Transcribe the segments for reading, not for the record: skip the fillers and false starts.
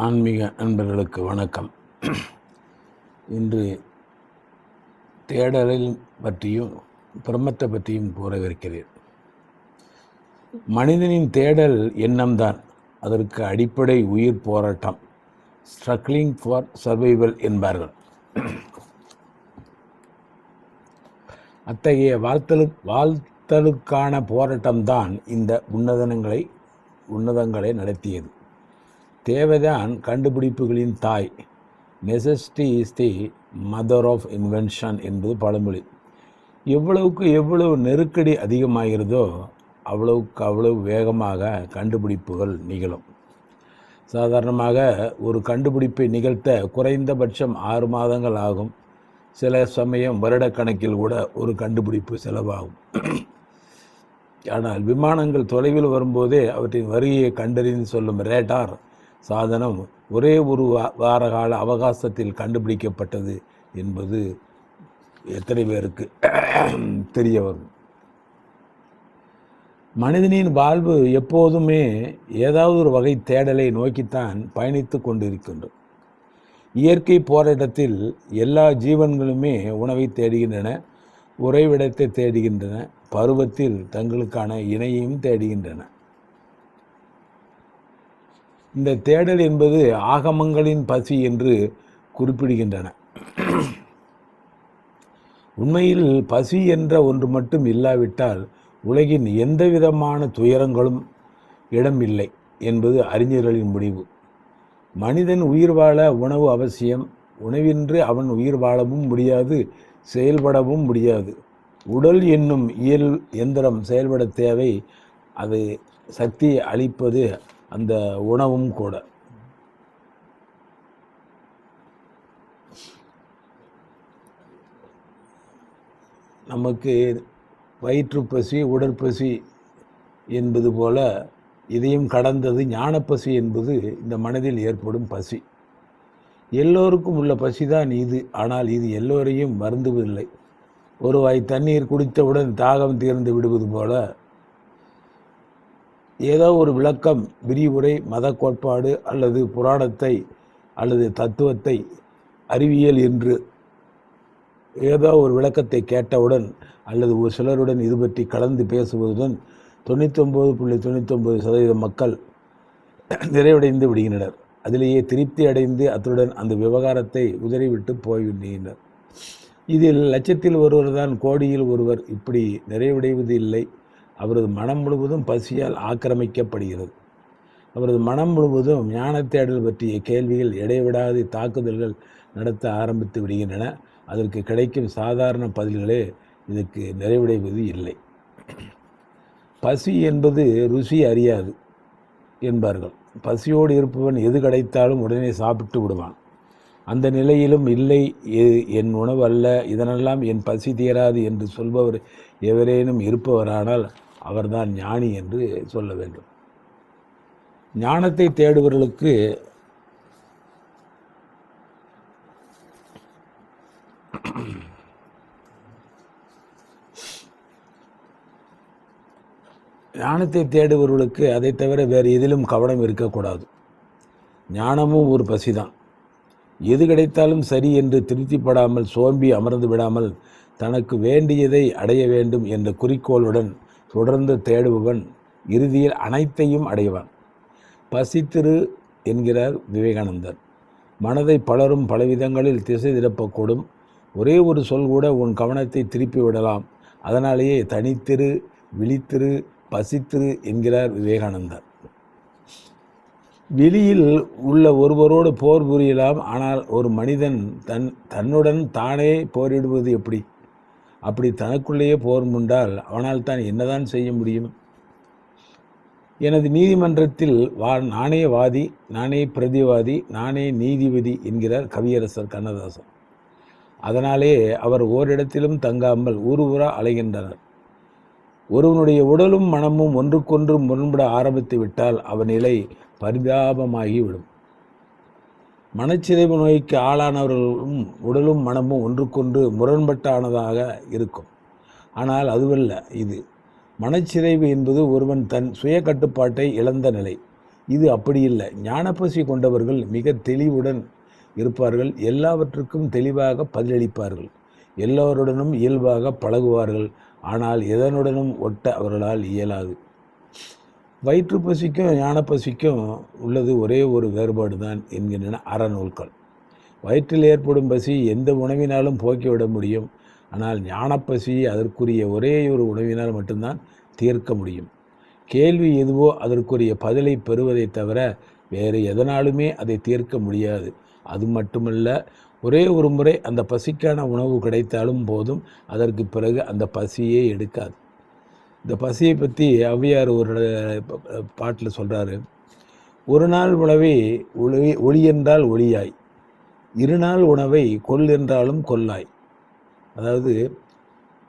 ஆன்மீக நண்பர்களுக்கு வணக்கம். இன்று தேடலில் பற்றியும் பிரம்மத்தை பற்றியும் கூறவிருக்கிறேன். மனிதனின் தேடல் எண்ணம்தான் அதற்கு அடிப்படை உயிர் போராட்டம், ஸ்ட்ரகிளிங் ஃபார் சர்வைவல் என்பார்கள். அத்தகைய வாழ்த்தலுக்கான போராட்டம்தான் இந்த உன்னதங்களை நடத்தியது. தேவைதான் கண்டுபிடிப்புகளின் தாய். Necessity is the mother of invention என்பது பழமொழி. எவ்வளவுக்கு எவ்வளவு நெருக்கடி அதிகமாகிறதோ அவ்வளவுக்கு அவ்வளவு வேகமாக கண்டுபிடிப்புகள் நிகழும். சாதாரணமாக ஒரு கண்டுபிடிப்பை நிகழ்த்த குறைந்தபட்சம் 6 மாதங்கள் ஆகும். சில சமயம் வருடக்கணக்கில் கூட ஒரு கண்டுபிடிப்பு செலவாகும். ஆனால் விமானங்கள் தொலைவில் வரும்போதே அவற்றின் வருகையை கண்டறிந்து சொல்லும் ரேடார் சாதனம் ஒரே ஒரு வார கால அவகாசத்தில் கண்டுபிடிக்கப்பட்டது என்பது எத்தனை பேருக்கு தெரிய வரும். மனிதனின் வாழ்வு எப்போதுமே ஏதாவது ஒரு வகை தேடலை நோக்கித்தான் பயணித்து கொண்டிருக்கின்றது. இயற்கை போராட்டத்தில் எல்லா ஜீவன்களுமே உணவை தேடுகின்றன, உறைவிடத்தை தேடுகின்றன, பருவத்தில் தங்களுக்கான இணையையும் தேடுகின்றன. இந்த தேடல் என்பது ஆகமங்களின் பசி என்று குறிப்பிடுகின்றன. உண்மையில் பசி என்ற ஒன்று மட்டும் இல்லாவிட்டால் உலகின் எந்த விதமான துயரங்களும் இடமில்லை என்பது அறிஞர்களின் முடிவு. மனிதன் உயிர் வாழ உணவு அவசியம். உணவின்றி அவன் உயிர் வாழவும் முடியாது, செயல்படவும் முடியாது. உடல் என்னும் எந்திரம் செயல்பட தேவை. அது சக்தியை அளிப்பது அந்த உணவும் கூட. நமக்கு வயிற்றுப்பசி, உடற்பசி என்பது போல இதையும் கடந்தது ஞானப்பசி என்பது இந்த மனதில் ஏற்படும் பசி. எல்லோருக்கும் உள்ள பசிதான் இது. ஆனால் இது எல்லோரையும் வருந்துவதில்லை. ஒரு வாய் தண்ணீர் குடித்தவுடன் தாகம் தீர்ந்து விடுவது போல ஏதோ ஒரு விளக்கம், விரிவுரை, மத கோட்பாடு அல்லது புராணத்தை அல்லது தத்துவத்தை, அறிவியல் என்று ஏதோ ஒரு விளக்கத்தை கேட்டவுடன் அல்லது ஒரு சிலருடன் இது பற்றி கலந்து பேசுவதுடன் 99.99% மக்கள் நிறைவடைந்து விடுகின்றனர். அதிலேயே திருப்தி அடைந்து அத்துடன் அந்த விவகாரத்தை உதறிவிட்டு போய்விடுகின்றனர். இதில் லட்சத்தில் ஒருவர் தான், கோடியில் ஒருவர் இப்படி நிறைவடைவது இல்லை. அவரது மனம் முழுவதும் பசியால் ஆக்கிரமிக்கப்படுகிறது. அவரது மனம் முழுவதும் ஞான தேடல் பற்றிய கேள்விகள் இடைவிடாது தாக்குதல்கள் நடத்த ஆரம்பித்து விடுகின்றன. அதற்கு கிடைக்கும் சாதாரண பதில்களே இதற்கு நிறைவடைவது இல்லை. பசி என்பது ருசி அறியாது என்பார்கள். பசியோடு இருப்பவன் எது கிடைத்தாலும் உடனே சாப்பிட்டு விடுவான். அந்த நிலையிலும் இல்லை, என் உணவு அல்ல, இதனெல்லாம் என் பசி தீராது என்று சொல்பவர் எவரேனும் இருப்பவரானால் அவர்தான் ஞானி என்று சொல்ல வேண்டும். ஞானத்தை தேடுபவர்களுக்கு அதை தவிர வேறு எதிலும் கவனம் இருக்கக்கூடாது. ஞானமும் ஒரு பசிதான். எது கிடைத்தாலும் சரி என்று திருப்திப்படாமல், சோம்பி அமர்ந்து விடாமல், தனக்கு வேண்டியதை அடைய வேண்டும் என்ற குறிக்கோளுடன் தொடர்ந்து தேடுபவன் இறுதியில் அனைத்தையும் அடைவான். பசித்திரு என்கிறார் விவேகானந்தர். மனதை பலரும் பலவிதங்களில் திசை திருப்பக்கூடும். ஒரே ஒரு சொல் கூட உன் கவனத்தை திருப்பி விடலாம். அதனாலேயே தனித்திரு, விழித்திரு, பசித்திரு என்கிறார் விவேகானந்தர். வெளியில் உள்ள ஒருவரோடு போர் புரியலாம். ஆனால் ஒரு மனிதன் தன்னுடன் தானே போரிடுவது எப்படி? அப்படி தனக்குள்ளேயே போர் முண்டால் அவனால் தான் என்னதான் செய்ய முடியும்? எனது நீதிமன்றத்தில் நானே வாதி, நானே பிரதிவாதி, நானே நீதிபதி என்கிறார் கவியரசர் கண்ணதாசன். அதனாலே அவர் ஓரிடத்திலும் தங்காமல் ஊரா அலைகின்றனர். ஒருவனுடைய உடலும் மனமும் ஒன்றுக்கொன்று முரண்பட ஆரம்பித்து விட்டால் அவன் நிலை பரிதாபமாகிவிடும். மனச்சிதைவு நோய்க்கு ஆளானவர்களும் உடலும் மனமும் ஒன்றுக்கொன்று முரண்பட்டானதாக இருக்கும். ஆனால் அதுவல்ல இது. மனச்சிதைவு என்பது ஒருவன் தன் சுய கட்டுப்பாட்டை இழந்த நிலை. இது அப்படி இல்லை. ஞானப்பசி கொண்டவர்கள் மிக தெளிவுடன் இருப்பார்கள். எல்லாவற்றுக்கும் தெளிவாக பதிலளிப்பார்கள். எல்லோருடனும் இயல்பாக பழகுவார்கள். ஆனால் எதனுடனும் ஒட்ட அவர்களால் இயலாது. வயிற்று பசிக்கும் ஞானப்பசிக்கும் உள்ளது ஒரே ஒரு வேறுபாடு தான் என்கின்றன அறநூல்கள். வயிற்றில் ஏற்படும் பசி எந்த உணவினாலும் போக்கிவிட முடியும். ஆனால் ஞானப்பசி அதற்குரிய ஒரே ஒரு உணவினால் மட்டும்தான் தீர்க்க முடியும். கேள்வி எதுவோ அதற்குரிய பதிலை பெறுவதை தவிர வேறு எதனாலுமே அதை தீர்க்க முடியாது. அது மட்டுமல்ல, ஒரே ஒரு முறை அந்த பசிக்கான உணவு கிடைத்தாலும் போதும், அதற்கு பிறகு அந்த பசியே எடுக்காது. இந்த பசியை பற்றி ஔவையார் ஒரு பாட்டில் சொல்கிறாரு, ஒரு நாள் உணவை ஒளி என்றால் ஒளியாய், இருநாள் உணவை கொல் என்றாலும் கொல்லாய். அதாவது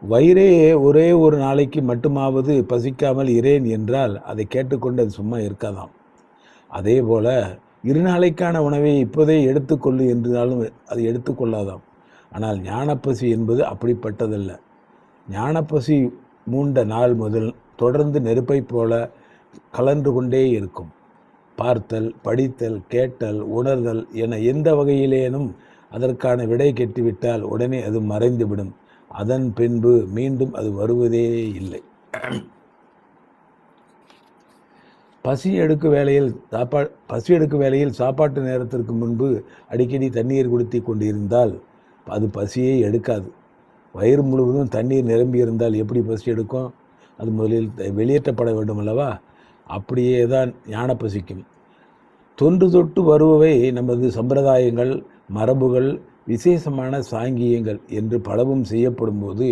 வயிறே ஒரே ஒரு நாளைக்கு மட்டுமாவது பசிக்காமல் இரேன் என்றால் அதை கேட்டுக்கொண்டு அது சும்மா இருக்காதாம். அதே போல் இருநாளைக்கான உணவை இப்போதே எடுத்துக்கொள்ளு என்றாலும் அது எடுத்துக்கொள்ளாதாம். ஆனால் ஞானப்பசி என்பது அப்படிப்பட்டதல்ல. ஞானப்பசி மூண்ட நாள் முதல் தொடர்ந்து நெருப்பை போல கலன்று கொண்டே இருக்கும். பார்த்தல், படித்தல், கேட்டல், உணர்தல் என எந்த வகையிலேனும் அதற்கான விடை கெட்டுவிட்டால் உடனே அது மறைந்துவிடும். அதன் பின்பு மீண்டும் அது வருவதே இல்லை. பசி எடுக்கும் வேளையில் சாப்பாட்டு நேரத்திற்கு முன்பு அடிக்கடி தண்ணீர் குடித்து கொண்டிருந்தால் அது பசியே எடுக்காது. வயிறு முழுவதும் தண்ணீர் நிரம்பி இருந்தால் எப்படி பசி எடுக்கும்? அது முதலில் வெளியேற்றப்பட வேண்டும் அல்லவா? அப்படியே தான் ஞான பசிக்கும். தொன்று தொட்டு வருபவை நமது சம்பிரதாயங்கள், மரபுகள், விசேஷமான சாங்கியங்கள் என்று பலவும் செய்யப்படும் போது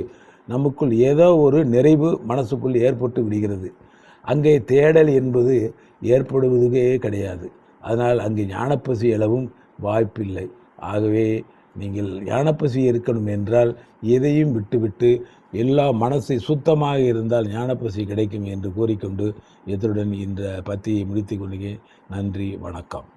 நமக்குள் ஏதோ ஒரு நிறைவு மனசுக்குள் ஏற்பட்டு விடுகிறது. அங்கே தேடல் என்பது ஏற்படுவதே கிடையாது. அதனால் அங்கு ஞானப்பசி எழவும் வாய்ப்பில்லை. ஆகவே நீங்கள் ஞானப்பசி இருக்கணும் என்றால் எதையும் விட்டுவிட்டு எல்லா மனசை சுத்தமாக இருந்தால் ஞானப்பசி கிடைக்கும் என்று கூறிக்கொண்டு இதனுடன் இந்த பத்தியை முடித்து கொள்கிறேன். நன்றி, வணக்கம்.